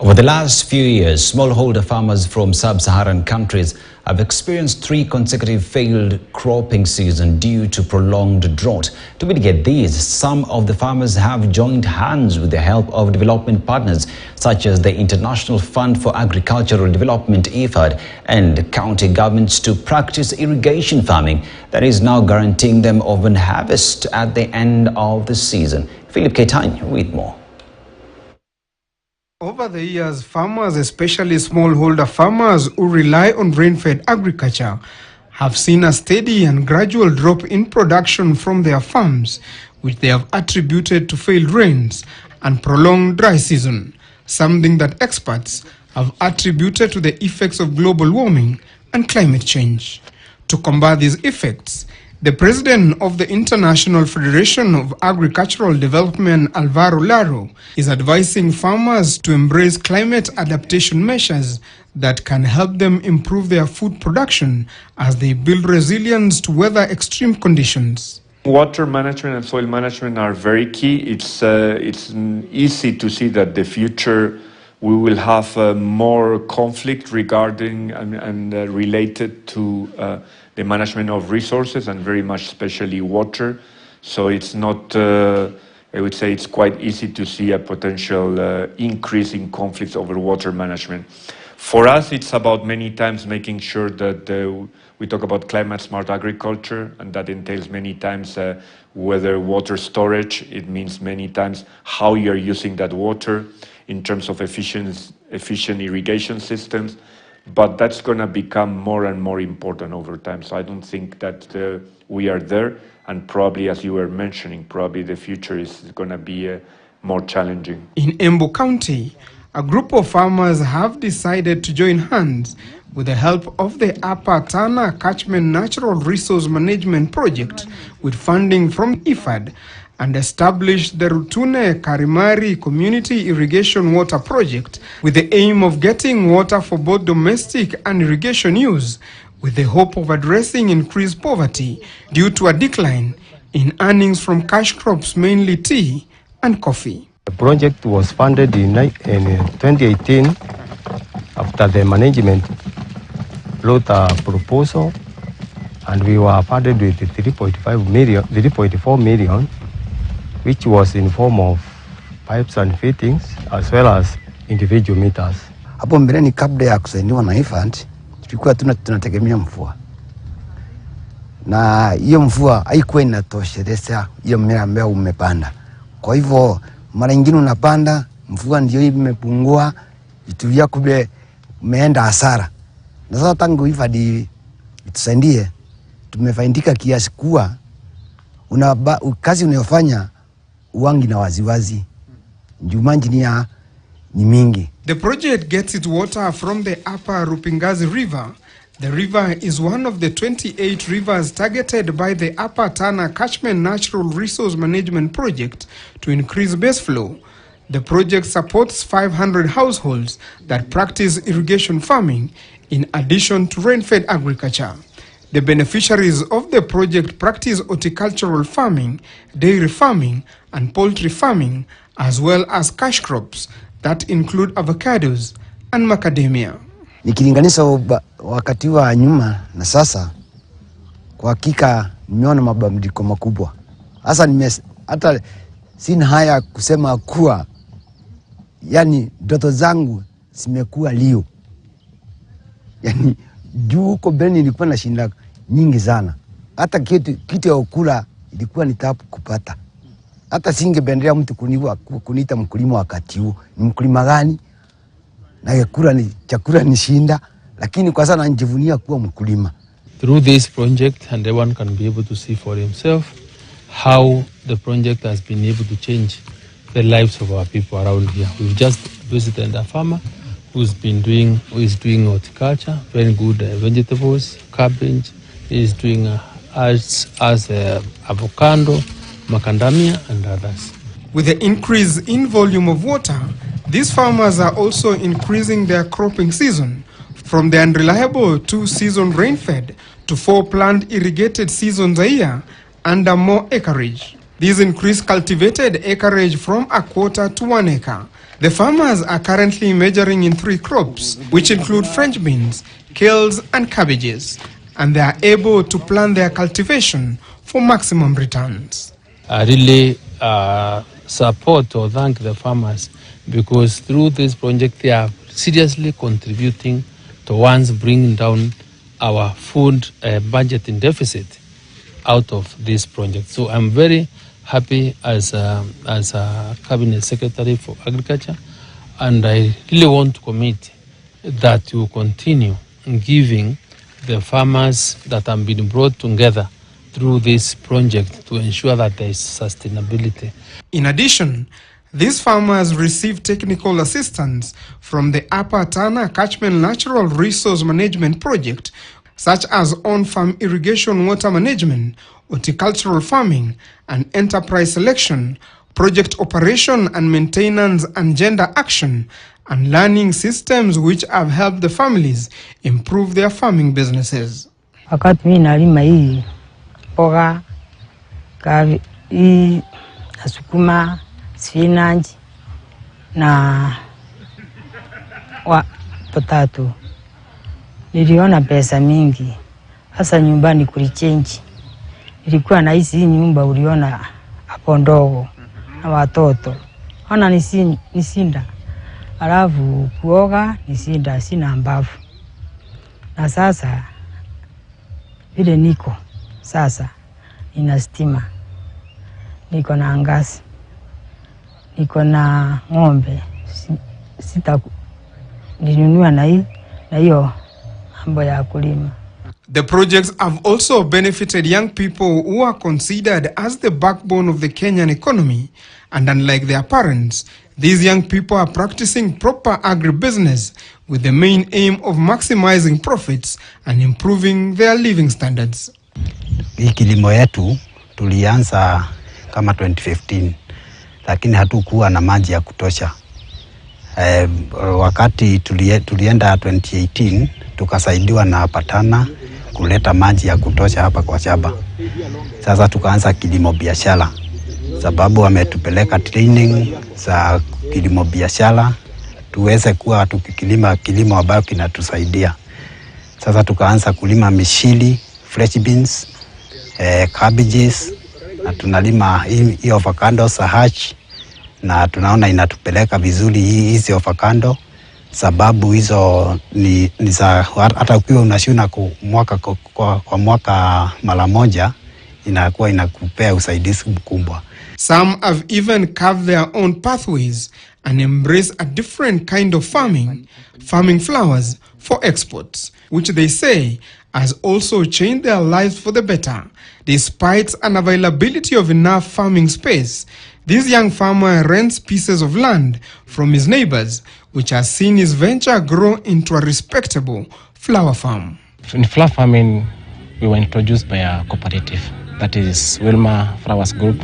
Over the last few years, smallholder farmers from sub-Saharan countries have experienced 3 consecutive failed cropping seasons due to prolonged drought. To mitigate these, some of the farmers have joined hands with the help of development partners such as the International Fund for Agricultural Development (IFAD) and county governments to practice irrigation farming that is now guaranteeing them open harvest at the end of the season. Philip Keitany with more. Over the years, farmers, especially smallholder farmers who rely on rain-fed agriculture, have seen a steady and gradual drop in production from their farms, which they have attributed to failed rains and prolonged dry season, something that experts have attributed to the effects of global warming and climate change. To combat these effects, the president of the International Federation of Agricultural Development, Alvaro Laro, is advising farmers to embrace climate adaptation measures that can help them improve their food production as they build resilience to weather extreme conditions. Water management and soil management are very key. It's easy to see that the future we will have more conflict regarding and related to the management of resources, and very much especially water. So it's not, I would say it's quite easy to see a potential increase in conflicts over water management. For us, it's about many times making sure that we talk about climate smart agriculture, and that entails many times whether water storage, it means many times how you're using that water in terms of efficient irrigation systems. But that's going to become more and more important over time. So I don't think that we are there. And probably, as you were mentioning, probably the future is going to be more challenging. In Embu County, a group of farmers have decided to join hands with the help of the Upper Tana Catchment Natural Resource Management Project with funding from IFAD, and established the Rutune Karimari Community Irrigation Water Project with the aim of getting water for both domestic and irrigation use, with the hope of addressing increased poverty due to a decline in earnings from cash crops, mainly tea and coffee. The project was funded in 2018 after the management wrote a proposal, and we were funded with 3.4 million, which was in form of pipes and fittings as well as individual meters. Hapo mbeleni kabla ya kusaidiwa na IFAD, tulikuwa tunategemea mvua. Na hiyo mvua haikuwa inatosheleza hiyo mmea ambao umepanda. Kwa hivyo mara nyingine unapanda, mvua ndio imepungua, vitu vyako vile umeenda hasara. Na sasa tangu IFAD itusaidie, tumefaidika kiasi kuwa kazi unayofanya uwangi na waziwazi. Njumanji ni mingi. The project gets its water from the Upper Rupingazi River. The river is one of the 28 rivers targeted by the Upper Tana Catchment Natural Resource Management Project to increase base flow. The project supports 500 households that practice irrigation farming in addition to rain-fed agriculture. The beneficiaries of the project practice horticultural farming, dairy farming, and poultry farming, as well as cash crops that include avocados and macadamia. Nikilinganisha wakati wa nyuma na sasa, kwa hakika nimeona mabadiliko makubwa. Hata sina haya kusema kuwa, yani ndoto zangu zimekuwa leo. Yani juu huko mbele nilikuwa na shinda nyingi sana. Hata kitu ya ukula ilikuwa ni tabu kupata. Hata singependelea mtu kuniita mkulima wakati huu. Ni mkulima gani? Na chakula ni shinda, lakini kwa sana najivunia kuwa mkulima. Through this project, and everyone can be able to see for himself how the project has been able to change the lives of our people around here. We've just visited a farmer who is doing horticulture, very good vegetables, cabbage. He is doing avocado, macadamia, and others. With the increase in volume of water, these farmers are also increasing their cropping season from the unreliable 2-season rain-fed to 4 planned irrigated seasons a year under more acreage. These increased cultivated acreage from a quarter to 1 acre. The farmers are currently majoring in 3 crops, which include French beans, kales and cabbages, and they are able to plan their cultivation for maximum returns. I really support or thank the farmers, because through this project they are seriously contributing towards bringing down our food budget in deficit out of this project. So I'm very happy as a cabinet secretary for agriculture, and I really want to commit that we will continue giving the farmers that have been brought together through this project to ensure that there is sustainability. In addition, these farmers receive technical assistance from the Upper Tana Catchment Natural Resource Management Project, such as on-farm irrigation water management, horticultural farming and enterprise selection, project operation and maintenance and gender action, and learning systems which have helped the families improve their farming businesses. Wakati mimi nalima hii mboga, hii sukuma, spinach na potato, niliona pesa mingi. Hasa nyumbani kulichange. Ilikuwa na hii nyumba uliona hapo ndogo na watoto. Ona nisinda. Alafu kuoga nisinda, sina mbavu. Na sasa vile niko sasa nina stima, niko na ngasi, niko na ng'ombe, nilinunua na hiyo mambo ya kulima. The projects have also benefited young people who are considered as the backbone of the Kenyan economy, and unlike their parents, these young people are practicing proper agribusiness with the main aim of maximizing profits and improving their living standards. Hii kilimo yetu tulianza kama 2015, lakini hatukuwa na maji ya kutosha. Wakati tulienda 2018 tukasaidiwa na Patana kuleta maji ya kutosha hapa kwa shamba. Sasa tukaanza kilimo biashara, sababu wametupeleka training za kilimo biashara tuweze kuwa tukikilima kilimo ambayo kinatusaidia. Sasa tukaanza kulima mishili, fresh beans, cabbages, na tunalima hii avocado sahaj, na tunaona inatupeleka vizuri hizi avocado, sababu hizo ni za hata ukiwa unashuna kwa mwaka mara moja inakuwa inakupea usaidizi mkubwa. Some have even carved their own pathways and embrace a different kind of farming flowers for exports, which they say has also changed their lives for the better. Despite unavailability of enough farming space, this young farmer rents pieces of land from his neighbors, which has seen his venture grow into a respectable flower farm. In flower farming, we were introduced by a cooperative, that is Wilma Flowers Group,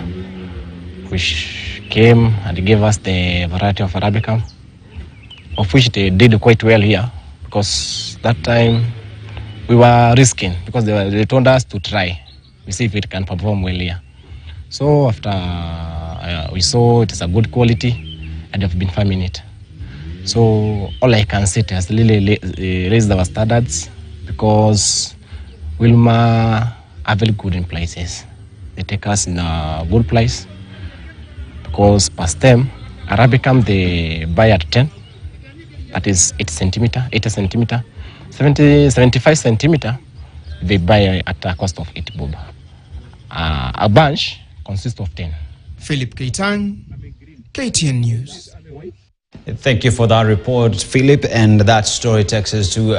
which came and gave us the variety of Arabicum, of which they did quite well here, because that time we were risking, because they told us to try, we see if it can perform well here. So after we saw it is a good quality, and have been farming it. So all I can say, it has really raised our standards, because Wilma are very good in places. They take us in a good place, because past them, Arabicum they buy at 10, that is 80 centimeter, 75 centimeter, they buy at a cost of 80 bob. A bunch consists of 10. Philip Keitan, KTN News. Thank you for that report, Philip, and that story takes us to